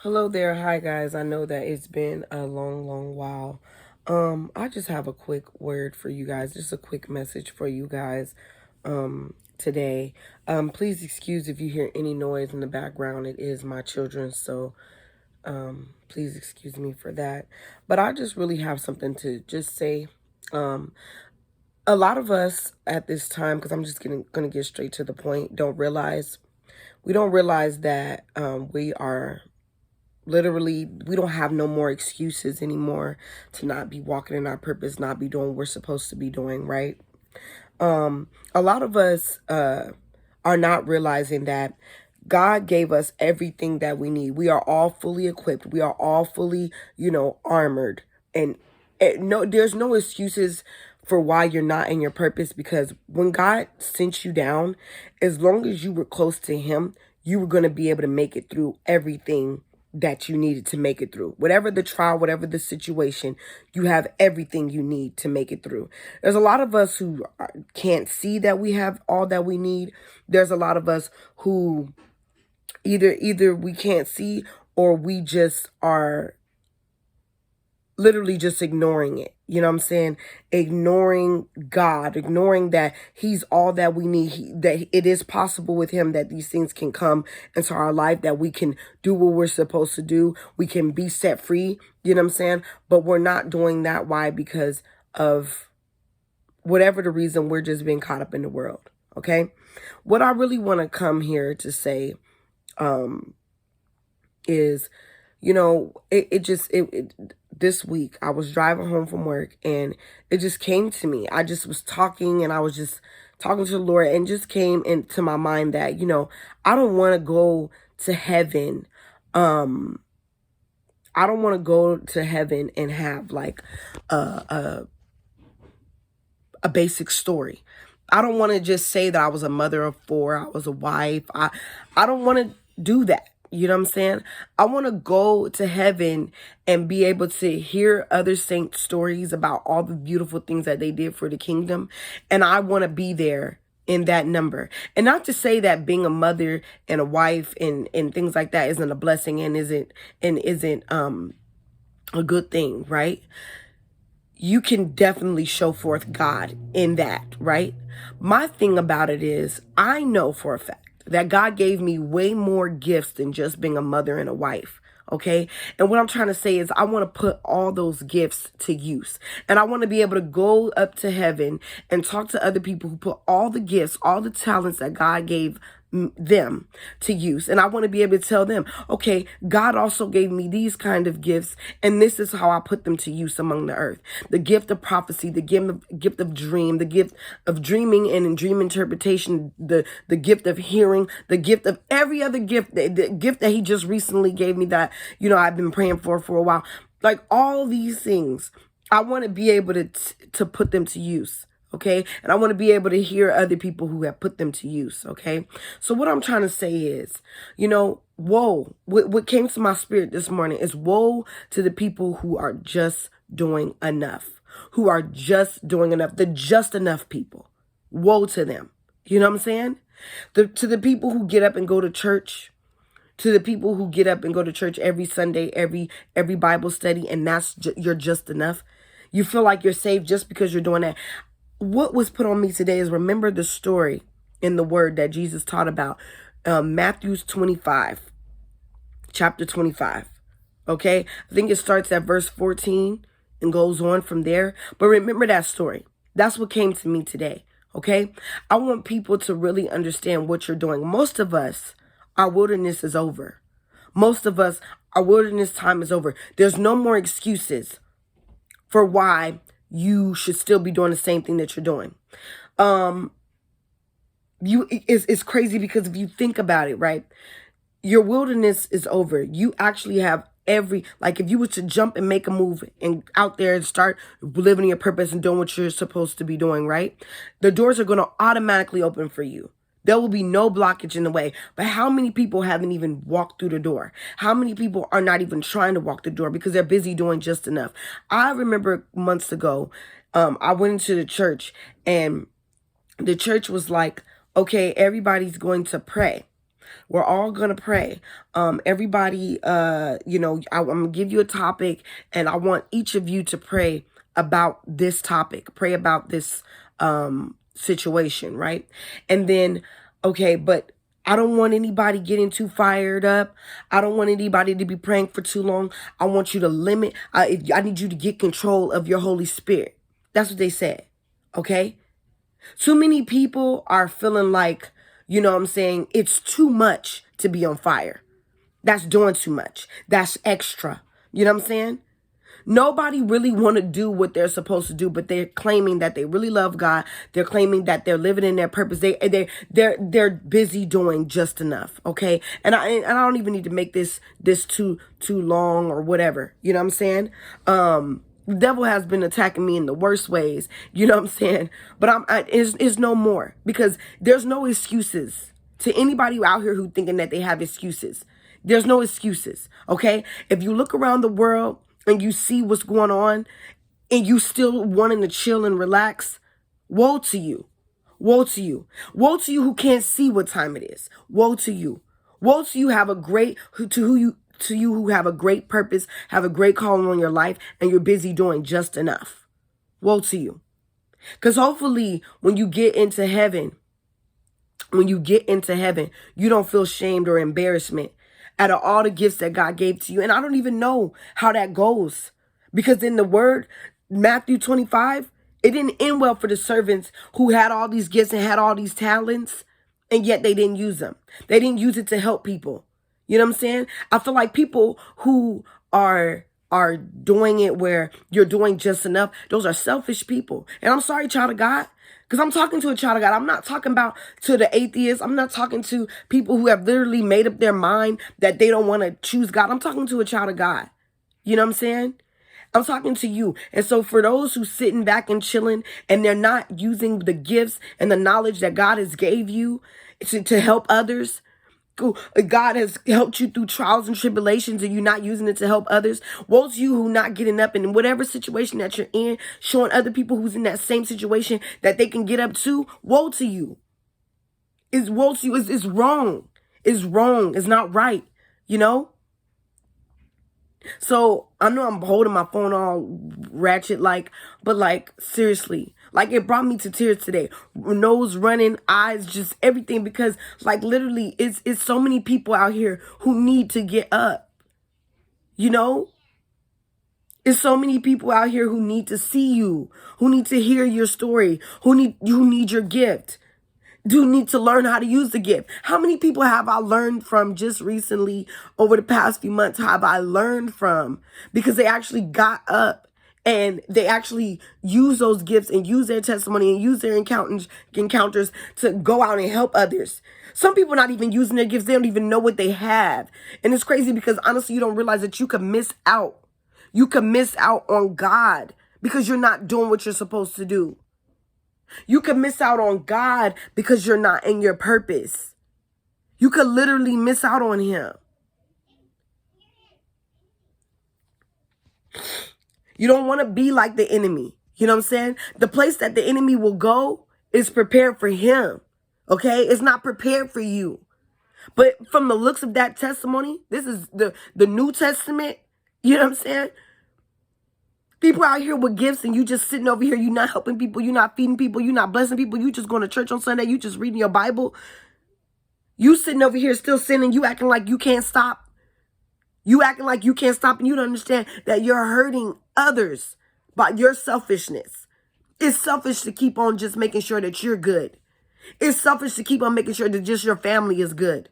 Hello there. Hi guys. I know that it's been a long while. I just have a quick word for you guys, just a quick message for you guys today. Please excuse if you hear any noise in the background. It is my children, so please excuse me for that. But I just really have something to just say. Um a lot of us at this time, because I'm just gonna get straight to the point, we don't realize that we are literally, we don't have no more excuses anymore to not be walking in our purpose, not be doing what we're supposed to be doing, right? A lot of us are not realizing that God gave us everything that we need. We are all fully equipped. We are all fully, armored. And no, there's no excuses for why you're not in your purpose, because when God sent you down, as long as you were close to Him, you were going to be able to make it through everything that you needed to make it through. Whatever the trial, whatever the situation, you have everything you need to make it through. There's a lot of us who can't see that we have all that we need. There's a lot of us who either we can't see, or we just are literally just ignoring it. You know what I'm saying? Ignoring God, ignoring that He's all that we need, that it is possible with Him that these things can come into our life, that we can do what we're supposed to do. We can be set free. You know what I'm saying? But we're not doing that. Why? Because of whatever the reason, we're just being caught up in the world. Okay? What I really want to come here to say is, this week I was driving home from work, and it just came to me. I just was talking, and I was just talking to the Lord, and just came into my mind that, I don't want to go to heaven. I don't want to go to heaven and have like a basic story. I don't want to just say that I was a mother of four, I was a wife. I don't want to do that. You know what I'm saying? I want to go to heaven and be able to hear other saints' stories about all the beautiful things that they did for the kingdom. And I want to be there in that number. And not to say that being a mother and a wife and things like that isn't a blessing and isn't a good thing, right? You can definitely show forth God in that, right? My thing about it is, I know for a fact that God gave me way more gifts than just being a mother and a wife. Okay. And what I'm trying to say is, I want to put all those gifts to use. And I want to be able to go up to heaven and talk to other people who put all the gifts, all the talents that God gave them to use. And I want to be able to tell them, okay, God also gave me these kind of gifts, and this is how I put them to use among the earth. The gift of prophecy, the gift of dream, the gift of dreaming and in dream interpretation, the gift of hearing, the gift of every other gift, the gift that He just recently gave me that, I've been praying for a while. Like all these things, I want to be able to put them to use. Okay. And I want to be able to hear other people who have put them to use. Okay. So what I'm trying to say is, woe. What came to my spirit this morning is, woe to the people who are just doing enough, the just enough people. Woe to them. You know what I'm saying? To the people who get up and go to church, to the people who get up and go to church every Sunday, every Bible study, and you're just enough. You feel like you're saved just because you're doing that. What was put on me today is, remember the story in the word that Jesus taught about, Matthew 25, chapter 25. Okay. I think it starts at verse 14 and goes on from there. But remember that story. That's what came to me today. Okay. I want people to really understand what you're doing. Most of us, our wilderness is over. Most of us, our wilderness time is over. There's no more excuses for why you should still be doing the same thing that you're doing. It's crazy, because if you think about it, right, your wilderness is over. You actually have if you were to jump and make a move and out there and start living your purpose and doing what you're supposed to be doing, right, the doors are going to automatically open for you. There will be no blockage in the way. But how many people haven't even walked through the door? How many people are not even trying to walk the door because they're busy doing just enough? I remember months ago, I went into the church, and the church was like, okay, everybody's going to pray. We're all gonna pray. Everybody, I'm gonna give you a topic, and I want each of you to pray about this topic. Pray about this situation, right? And then, okay, but I don't want anybody getting too fired up. I don't want anybody to be praying for too long. I want you to limit. I need you to get control of your Holy Spirit. That's what they said. Okay? Too many people are feeling like, you know what I'm saying, it's too much to be on fire. That's doing too much. That's extra. You know what I'm saying? Nobody really want to do what they're supposed to do, but they're claiming that they really love God. They're claiming that they're living in their purpose. They're busy doing just enough, okay? And I don't even need to make this too long or whatever. You know what I'm saying? The devil has been attacking me in the worst ways. You know what I'm saying? But it's no more, because there's no excuses to anybody out here who thinking that they have excuses. There's no excuses, okay? If you look around the world and you see what's going on and you still wanting to chill and relax, woe to you. Woe to you. Woe to you who can't see what time it is. Woe to you. Woe to you who have a great purpose, have a great calling on your life, and you're busy doing just enough. Woe to you. Because hopefully when you get into heaven, you don't feel shamed or embarrassment out of all the gifts that God gave to you. And I don't even know how that goes, because in the word, Matthew 25, it didn't end well for the servants who had all these gifts and had all these talents, and yet they didn't use them. They didn't use it to help people. You know what I'm saying? I feel like people who are doing it where you're doing just enough, those are selfish people. And I'm sorry, child of God, because I'm talking to a child of God. I'm not talking about to the atheists. I'm not talking to people who have literally made up their mind that they don't want to choose God. I'm talking to a child of God. You know what I'm saying? I'm talking to you. And so for those who sitting back and chilling and they're not using the gifts and the knowledge that God has gave you to help others, God has helped you through trials and tribulations, and you're not using it to help others. Woe to you who not getting up in whatever situation that you're in, showing other people who's in that same situation that they can get up to. Woe to you. It's woe to you. It's wrong. It's wrong. It's not right. You know? So I know I'm holding my phone all ratchet but seriously, it brought me to tears today. Nose running, eyes, just everything, because literally it's so many people out here who need to get up. You know? It's so many people out here who need to see you, who need to hear your story, who need your gift. Do need to learn how to use the gift. How many people have I learned from just recently over the past few months? Have I learned from because they actually got up and they actually use those gifts and use their testimony and use their encounters to go out and help others. Some people not even using their gifts. They don't even know what they have. And it's crazy because honestly, you don't realize that you could miss out. You could miss out on God because you're not doing what you're supposed to do. You could miss out on God because you're not in your purpose. You could literally miss out on him. You don't want to be like the enemy. You know what I'm saying? The place that the enemy will go is prepared for him. Okay? It's not prepared for you. But from the looks of that testimony, this is the New Testament. You know what I'm saying? People out here with gifts and you just sitting over here. You're not helping people. You're not feeding people. You're not blessing people. You just going to church on Sunday. You just reading your Bible. You sitting over here still sinning. You acting like you can't stop. You acting like you can't stop, and you don't understand that you're hurting others by your selfishness. It's selfish to keep on just making sure that you're good. It's selfish to keep on making sure that just your family is good.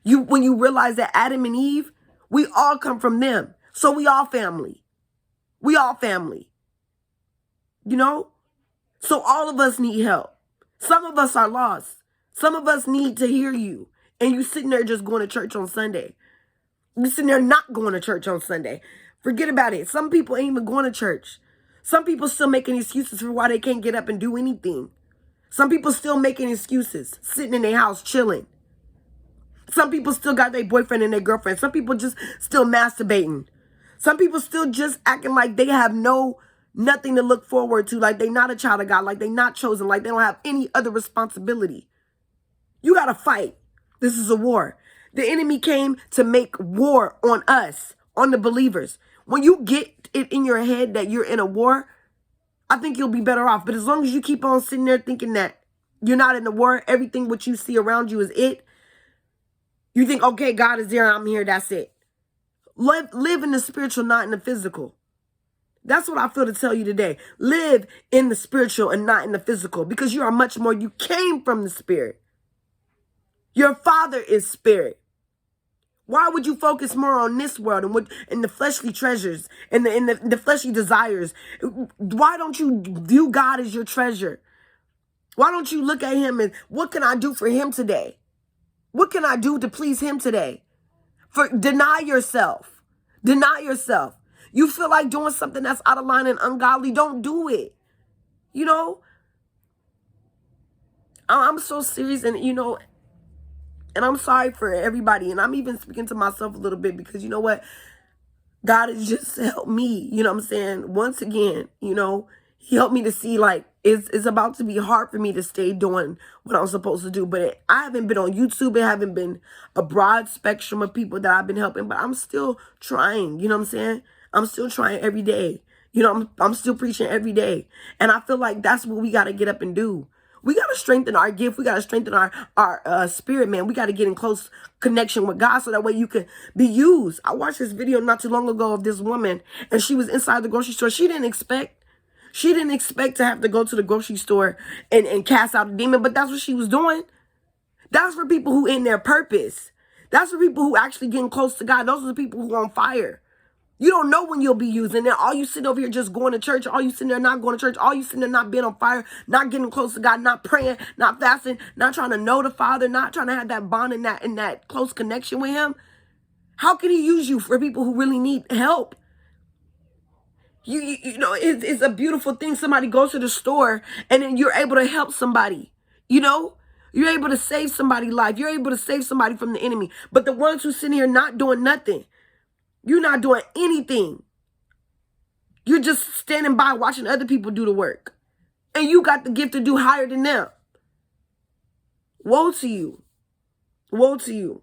When you realize that Adam and Eve, we all come from them. So we all family. We all family, you know? So all of us need help. Some of us are lost. Some of us need to hear you. And you sitting there just going to church on Sunday. You sitting there not going to church on Sunday. Forget about it. Some people ain't even going to church. Some people still making excuses for why they can't get up and do anything. Some people still making excuses, sitting in their house chilling. Some people still got their boyfriend and their girlfriend. Some people just still masturbating. Some people still just acting like they have nothing to look forward to, like they not a child of God, like they not chosen, like they don't have any other responsibility. You got to fight. This is a war. The enemy came to make war on us, on the believers. When you get it in your head that you're in a war, I think you'll be better off. But as long as you keep on sitting there thinking that you're not in the war, everything what you see around you is it, you think, okay, God is there, I'm here, that's it. Live in the spiritual, not in the physical. That's what I feel to tell you today. Live in the spiritual and not in the physical, because you are much more. You came from the spirit. Your Father is spirit. Why would you focus more on this world and the fleshly treasures and the fleshly desires? Why don't you view God as your treasure? Why don't you look at him and what can I do for him today? What can I do to please him today? Deny yourself. Deny yourself. You feel like doing something that's out of line and ungodly, don't do it. You know, I'm so serious, and and I'm sorry for everybody, and I'm even speaking to myself a little bit, because you know what? God has just helped me, you know what I'm saying? Once again, he helped me to see, like, it's about to be hard for me to stay doing what I'm supposed to do. But I haven't been on YouTube. It haven't been a broad spectrum of people that I've been helping. But I'm still trying, you know what I'm saying? I'm still trying every day. I'm still preaching every day. And I feel like that's what we got to get up and do. We got to strengthen our gift. We got to strengthen our spirit, man. We got to get in close connection with God so that way you can be used. I watched this video not too long ago of this woman, and she was inside the grocery store. She didn't expect to have to go to the grocery store and cast out a demon, but that's what she was doing. That's for people who in their purpose. That's for people who actually getting close to God. Those are the people who are on fire. You don't know when you'll be used. And then all you sitting over here just going to church. All you sitting there not going to church. All you sitting there not being on fire. Not getting close to God. Not praying. Not fasting. Not trying to know the Father. Not trying to have that bond and that close connection with him. How can he use you for people who really need help? It's a beautiful thing. Somebody goes to the store and then you're able to help somebody. You're able to save somebody's life. You're able to save somebody from the enemy. But the ones who sit here not doing nothing, you're not doing anything. You're just standing by watching other people do the work. And you got the gift to do higher than them. Woe to you. Woe to you.